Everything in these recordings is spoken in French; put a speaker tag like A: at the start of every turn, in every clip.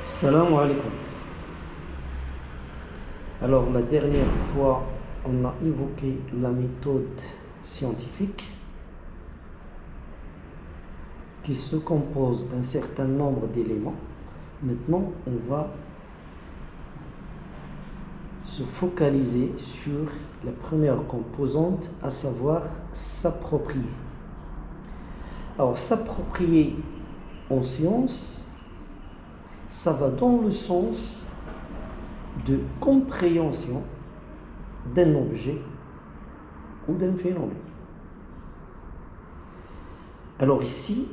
A: Salam alaikum. Alors la dernière fois, on a évoqué la méthode scientifique qui se compose d'un certain nombre d'éléments. Maintenant, on va se focaliser sur la première composante, à savoir s'approprier. Alors s'approprier en science, ça va dans le sens de compréhension d'un objet ou d'un phénomène. Alors ici,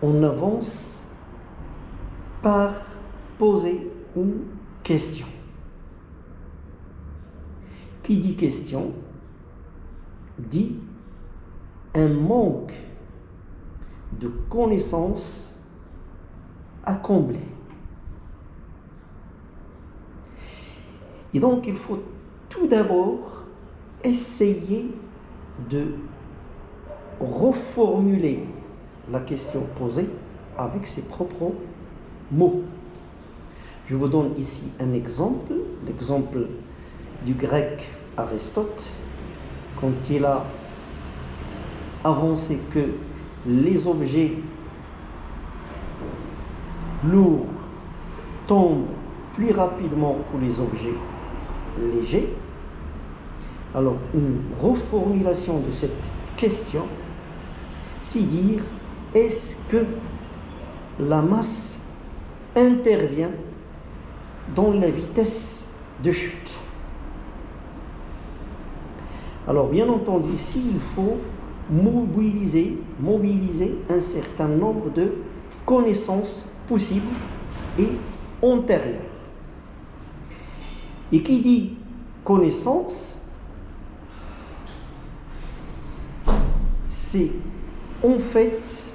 A: on avance par poser une question. Qui dit question dit un manque de connaissances à combler. Et donc, il faut tout d'abord essayer de reformuler la question posée avec ses propres mots. Je vous donne ici un exemple, l'exemple du grec Aristote, quand il a avancé que les objets lourds tombent plus rapidement que les objets légers. Alors, une reformulation de cette question, c'est dire, est-ce que la masse intervient dans la vitesse de chute? Alors, bien entendu, ici, il faut mobiliser un certain nombre de connaissances possibles et antérieures. Et qui dit connaissance, c'est en fait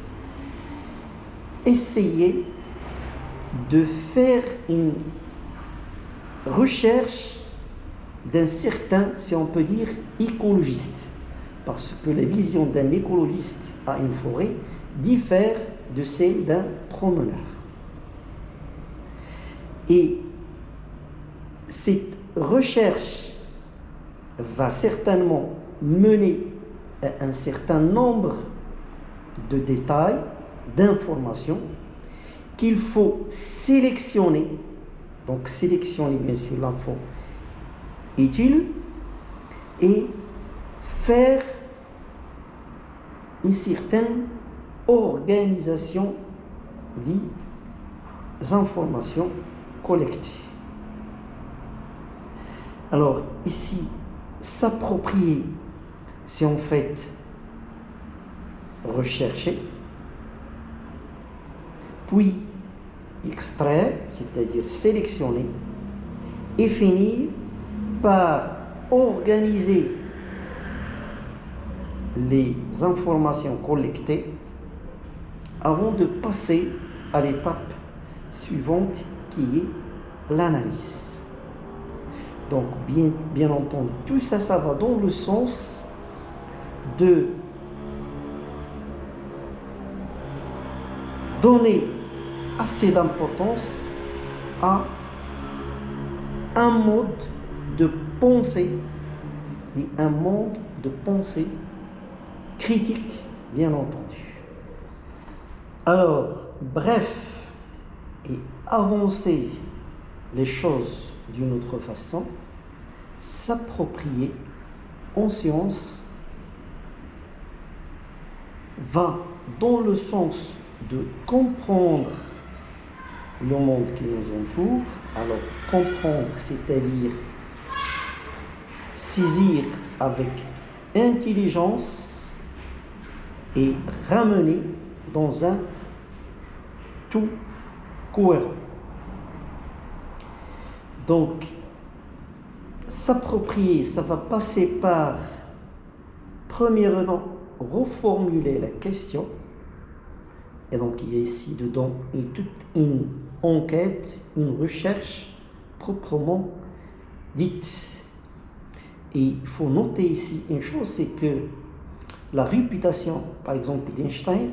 A: essayer de faire une recherche d'un certain, si on peut dire, écologiste. Parce que la vision d'un écologiste à une forêt diffère de celle d'un promeneur. Et cette recherche va certainement mener à un certain nombre de détails, d'informations qu'il faut sélectionner. Donc sélectionner bien sûr l'info utile et faire une certaine organisation des informations collectées. Alors ici, s'approprier, c'est en fait rechercher, puis extraire, c'est-à-dire sélectionner, et finir par organiser les informations collectées avant de passer à l'étape suivante qui est l'analyse. Donc bien entendu, tout ça, ça va dans le sens de donner assez d'importance à un mode de pensée et un mode de pensée critique, bien entendu. Alors, bref, et avancer les choses d'une autre façon, s'approprier en science va dans le sens de comprendre le monde qui nous entoure. Alors, comprendre, c'est-à-dire saisir avec intelligence et ramener dans un tout cohérent. Donc, s'approprier, ça va passer par, premièrement, reformuler la question. Et donc, il y a ici dedans toute une enquête, une recherche proprement dite. Et il faut noter ici une chose, c'est que la réputation, par exemple, d'Einstein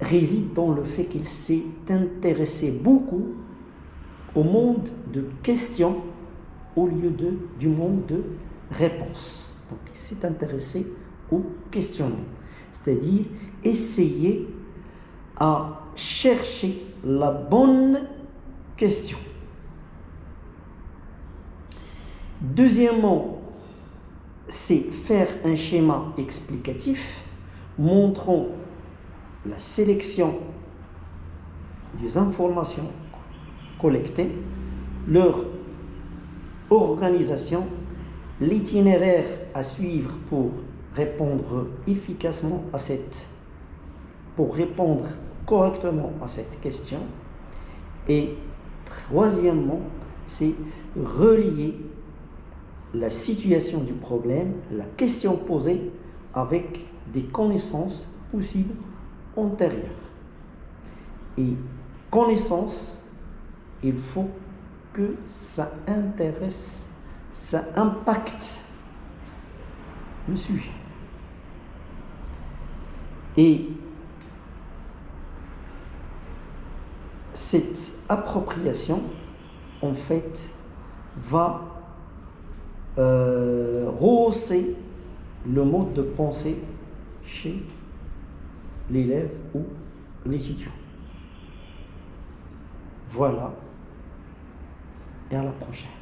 A: réside dans le fait qu'il s'est intéressé beaucoup au monde de questions au lieu du monde de réponses. Donc, il s'est intéressé au questionnement, c'est-à-dire essayer à chercher la bonne question. Deuxièmement, c'est faire un schéma explicatif montrant la sélection des informations collectées, leur organisation, l'itinéraire à suivre pour répondre efficacement pour répondre correctement à cette question. Et troisièmement, c'est relier la situation du problème, la question posée, avec des connaissances possibles antérieures. Et connaissances, il faut que ça intéresse, ça impacte le sujet. Et cette appropriation, en fait, va rehausser le mode de pensée chez l'élève ou l'étudiant. Voilà, et à la prochaine.